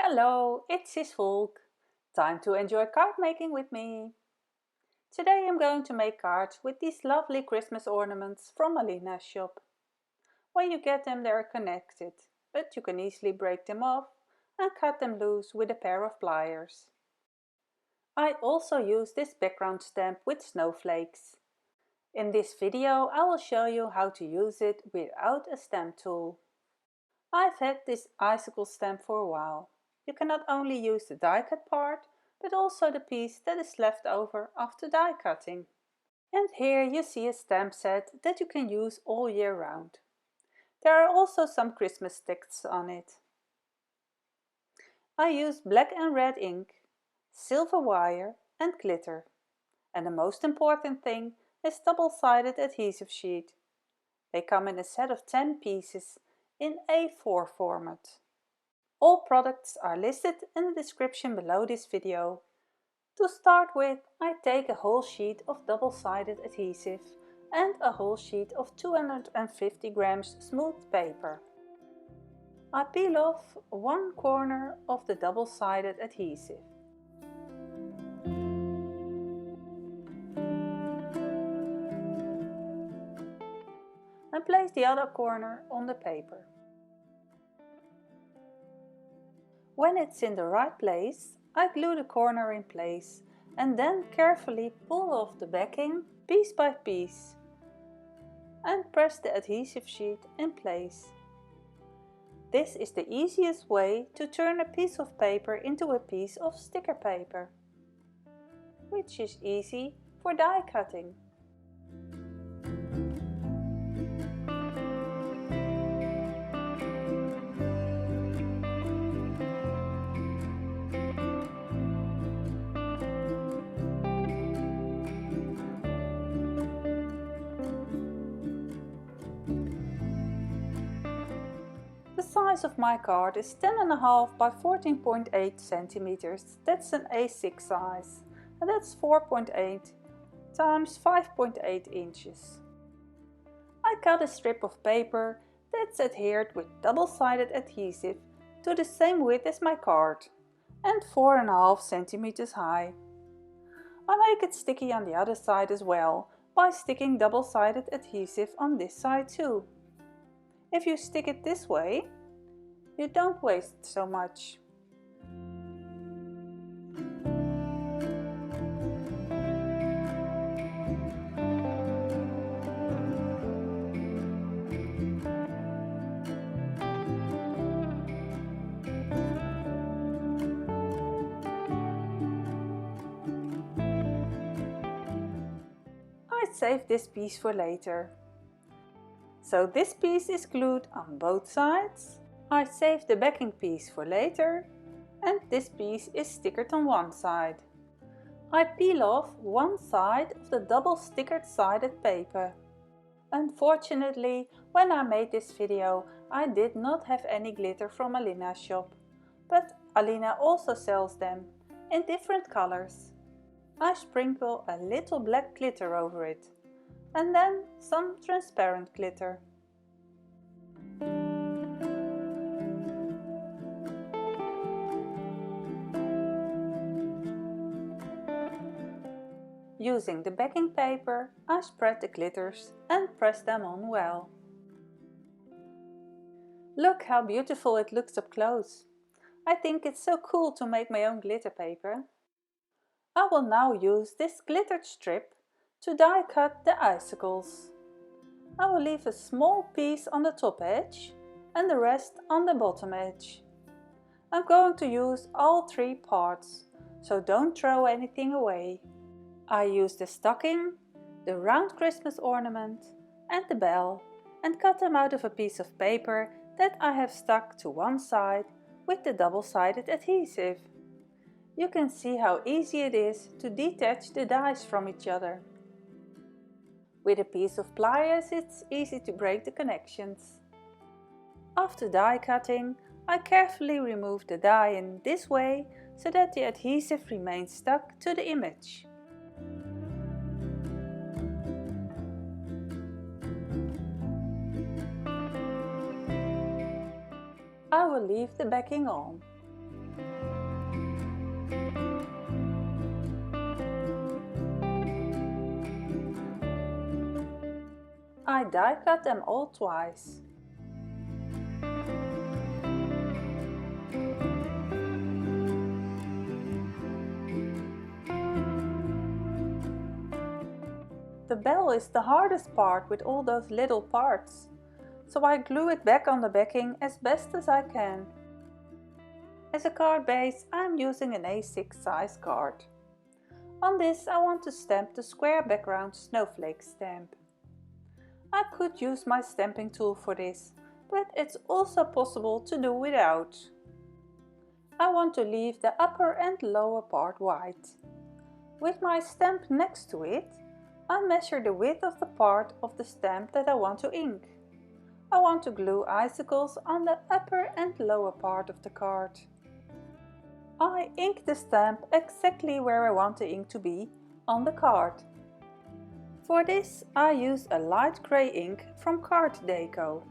Hello, it's Cisvolk. Time to enjoy card making with me. Today I'm going to make cards with these lovely Christmas ornaments from Alina's shop. When you get them they are connected, but you can easily break them off and cut them loose with a pair of pliers. I also use this background stamp with snowflakes. In this video I will show you how to use it without a stamp tool. I've had this icicle stamp for a while. You can not only use the die cut part, but also the piece that is left over after die cutting. And here you see a stamp set that you can use all year round. There are also some Christmas sticks on it. I use black and red ink, silver wire and glitter. And the most important thing is double-sided adhesive sheet. They come in a set of 10 pieces in A4 format. All products are listed in the description below this video. To start with, I take a whole sheet of double-sided adhesive and a whole sheet of 250 grams smooth paper. I peel off one corner of the double-sided adhesive. And place the other corner on the paper. When it's in the right place, I glue the corner in place and then carefully pull off the backing piece by piece and press the adhesive sheet in place. This is the easiest way to turn a piece of paper into a piece of sticker paper, which is easy for die cutting. The size of my card is 10.5 by 14.8 centimeters. That's an A6 size, and that's 4.8 times 5.8 inches. I cut a strip of paper that's adhered with double-sided adhesive to the same width as my card and 4.5 centimeters high. I make it sticky on the other side as well by sticking double-sided adhesive on this side too. If you stick it this way, you don't waste so much. I save this piece for later. So this piece is glued on both sides. I save the backing piece for later, and this piece is stickered on one side. I peel off one side of the double stickered sided paper. Unfortunately, when I made this video, I did not have any glitter from Alina's shop, but Alina also sells them in different colors. I sprinkle a little black glitter over it, and then some transparent glitter. Using the backing paper, I spread the glitters and press them on well. Look how beautiful it looks up close. I think it's so cool to make my own glitter paper. I will now use this glittered strip to die cut the icicles. I will leave a small piece on the top edge and the rest on the bottom edge. I'm going to use all three parts, so don't throw anything away. I use the stocking, the round Christmas ornament and the bell and cut them out of a piece of paper that I have stuck to one side with the double-sided adhesive. You can see how easy it is to detach the dies from each other. With a piece of pliers it's easy to break the connections. After die cutting, I carefully remove the die in this way so that the adhesive remains stuck to the image. I will leave the backing on. I die cut them all twice. The bell is the hardest part with all those little parts, so I glue it back on the backing as best as I can. As a card base, I am using an A6 size card. On this I want to stamp the square background snowflake stamp. I could use my stamping tool for this, but it's also possible to do without. I want to leave the upper and lower part white. With my stamp next to it, I measure the width of the part of the stamp that I want to ink. I want to glue icicles on the upper and lower part of the card. I ink the stamp exactly where I want the ink to be on the card. For this I use a light grey ink from Cardmaking.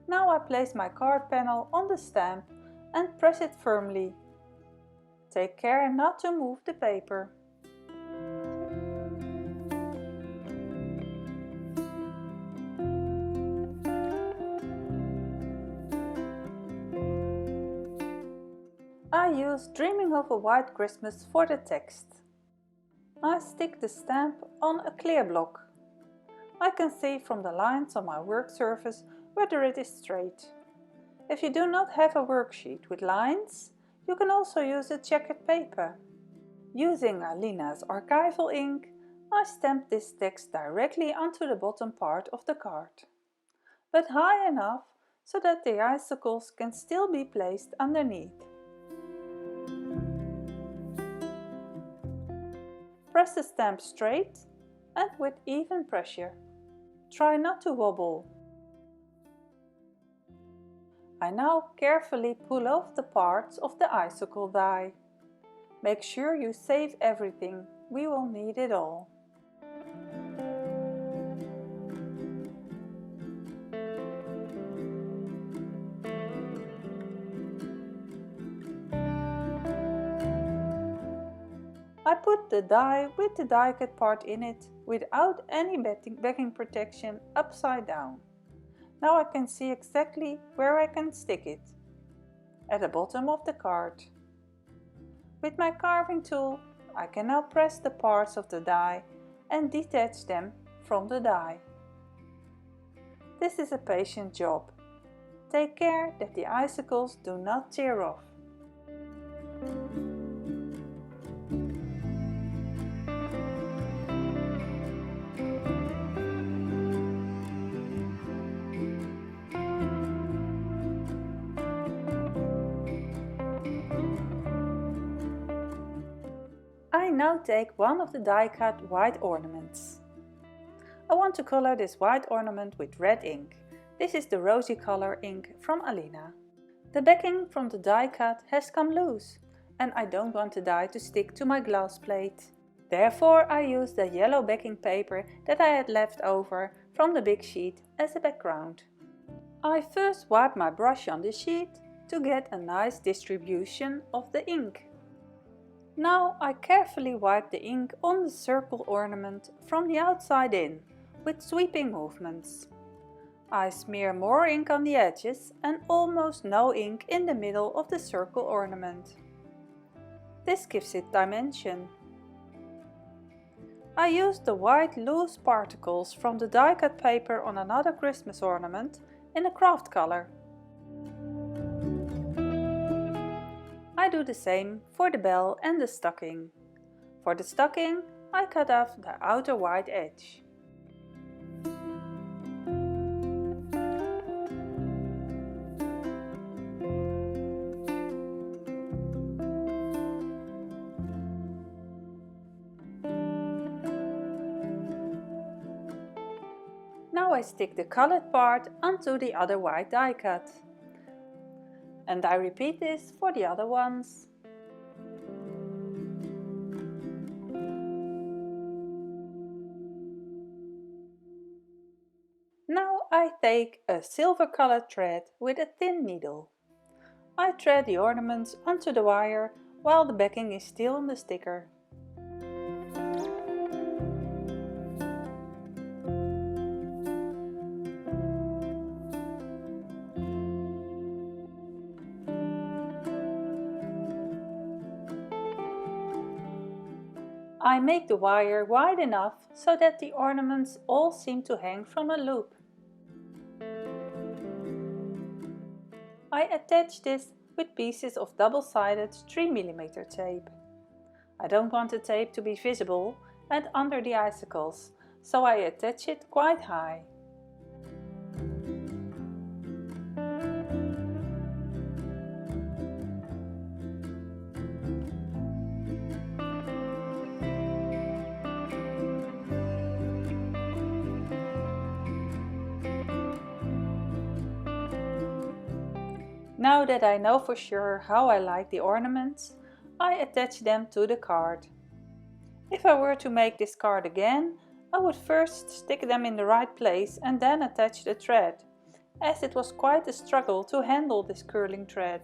Now I place my card panel on the stamp and press it firmly. Take care not to move the paper. I use Dreaming of a White Christmas for the text. I stick the stamp on a clear block. I can see from the lines on my work surface whether it is straight. If you do not have a worksheet with lines, you can also use a checkered paper. Using Alina's archival ink, I stamp this text directly onto the bottom part of the card, but high enough so that the icicles can still be placed underneath. Press the stamp straight and with even pressure. Try not to wobble. I now carefully pull off the parts of the icicle die. Make sure you save everything, we will need it all. I put the die with the die cut part in it without any backing protection upside down. Now I can see exactly where I can stick it, at the bottom of the card. With my carving tool, I can now press the parts of the die and detach them from the die. This is a patient job. Take care that the icicles do not tear off. I now take one of the die-cut white ornaments. I want to color this white ornament with red ink. This is the rosy color ink from Alina. The backing from the die-cut has come loose and I don't want the die to stick to my glass plate. Therefore I use the yellow backing paper that I had left over from the big sheet as a background. I first wipe my brush on the sheet to get a nice distribution of the ink. Now I carefully wipe the ink on the circle ornament from the outside in, with sweeping movements. I smear more ink on the edges and almost no ink in the middle of the circle ornament. This gives it dimension. I use the white loose particles from the die cut paper on another Christmas ornament in a craft color. I do the same for the bell and the stocking. For the stocking, I cut off the outer white edge. Now I stick the colored part onto the other white die cut. And I repeat this for the other ones. I take a silver colored thread with a thin needle. I thread the ornaments onto the wire while the backing is still on the sticker. I make the wire wide enough so that the ornaments all seem to hang from a loop. I attach this with pieces of double-sided 3mm tape. I don't want the tape to be visible and under the icicles, so I attach it quite high. Now that I know for sure how I like the ornaments, I attach them to the card. If I were to make this card again, I would first stick them in the right place and then attach the thread, as it was quite a struggle to handle this curling thread.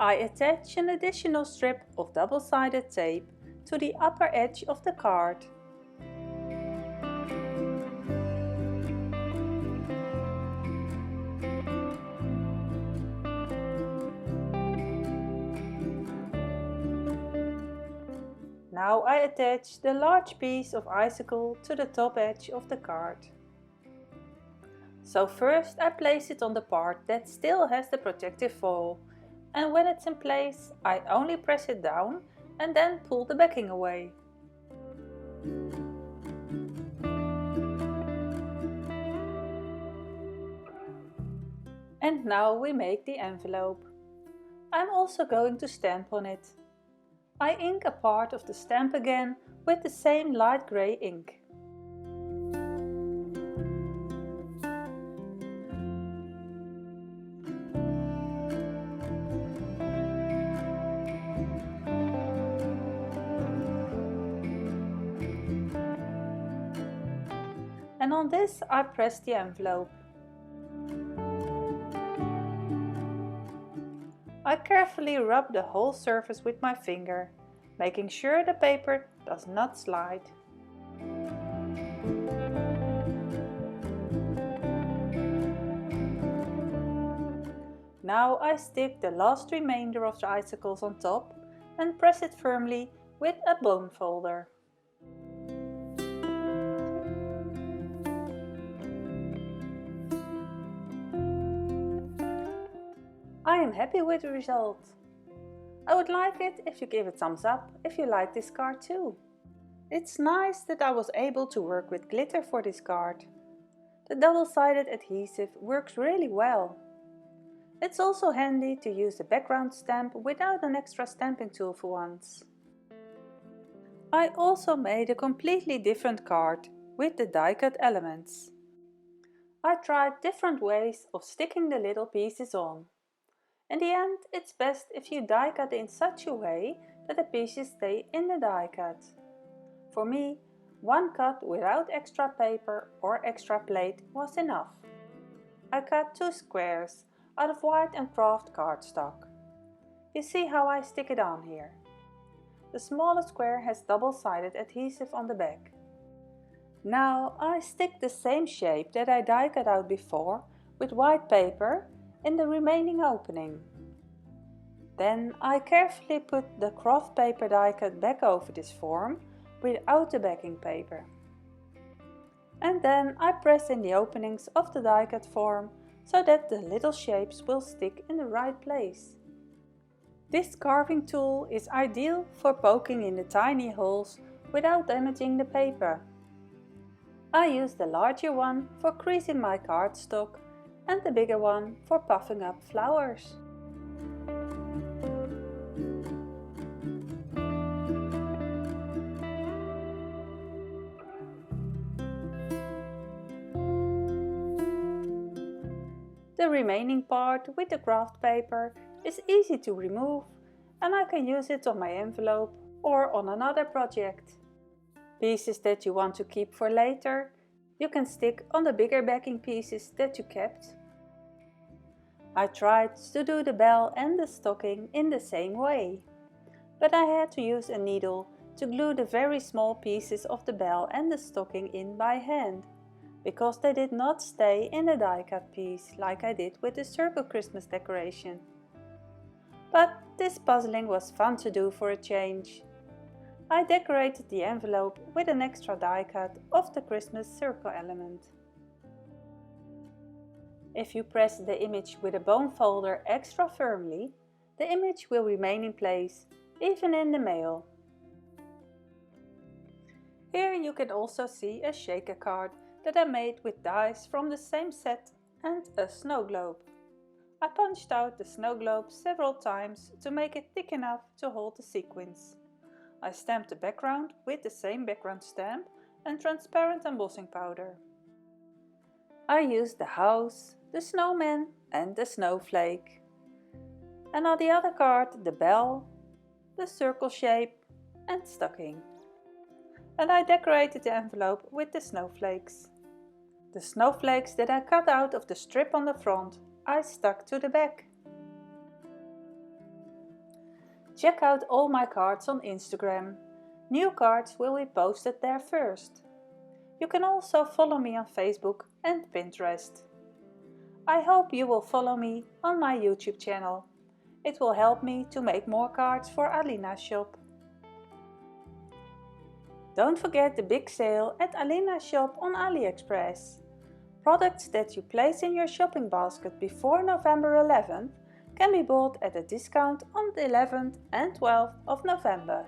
I attach an additional strip of double-sided tape to the upper edge of the card. Now I attach the large piece of icicle to the top edge of the card. So first I place it on the part that still has the protective foil, and when it's in place I only press it down and then pull the backing away. And now we make the envelope. I'm also going to stamp on it. I ink a part of the stamp again with the same light grey ink. And on this I press the envelope. I carefully rub the whole surface with my finger, making sure the paper does not slide. Now I stick the last remainder of the icicles on top and press it firmly with a bone folder. I am happy with the result. I would like it if you give a thumbs up if you like this card too. It's nice that I was able to work with glitter for this card. The double-sided adhesive works really well. It's also handy to use the background stamp without an extra stamping tool for once. I also made a completely different card with the die-cut elements. I tried different ways of sticking the little pieces on. In the end, it's best if you die cut in such a way that the pieces stay in the die cut. For me, one cut without extra paper or extra plate was enough. I cut 2 squares out of white and craft cardstock. You see how I stick it on here. The smallest square has double-sided adhesive on the back. Now I stick the same shape that I die cut out before with white paper in the remaining opening. Then I carefully put the craft paper die cut back over this form without the backing paper. And then I press in the openings of the die cut form so that the little shapes will stick in the right place. This carving tool is ideal for poking in the tiny holes without damaging the paper. I use the larger one for creasing my cardstock and the bigger one for puffing up flowers. The remaining part with the craft paper is easy to remove and I can use it on my envelope or on another project. Pieces that you want to keep for later, you can stick on the bigger backing pieces that you kept. I tried to do the bell and the stocking in the same way, but I had to use a needle to glue the very small pieces of the bell and the stocking in by hand, because they did not stay in the die cut piece like I did with the circle Christmas decoration. But this puzzling was fun to do for a change. I decorated the envelope with an extra die cut of the Christmas circle element. If you press the image with a bone folder extra firmly, the image will remain in place, even in the mail. Here you can also see a shaker card that I made with dies from the same set and a snow globe. I punched out the snow globe several times to make it thick enough to hold the sequins. I stamped the background with the same background stamp and transparent embossing powder. I used the house, the snowman and the snowflake. And on the other card the bell, the circle shape and stocking. And I decorated the envelope with the snowflakes. The snowflakes that I cut out of the strip on the front, I stuck to the back. Check out all my cards on Instagram. New cards will be posted there first. You can also follow me on Facebook and Pinterest. I hope you will follow me on my YouTube channel. It will help me to make more cards for Alina's shop. Don't forget the big sale at Alina's shop on Aliexpress. Products that you place in your shopping basket before November 11th can be bought at a discount on the 11th and 12th of November.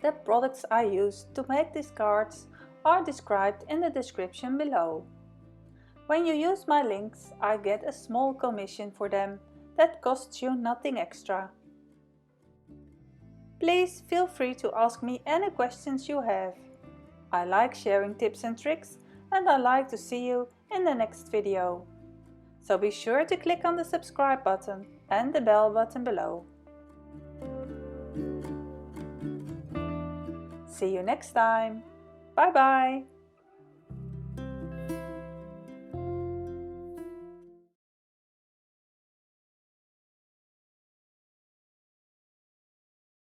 The products I used to make these cards are described in the description below. When you use my links, I get a small commission for them that costs you nothing extra. Please feel free to ask me any questions you have. I like sharing tips and tricks and I like to see you in the next video. So be sure to click on the subscribe button and the bell button below. See you next time. Bye bye!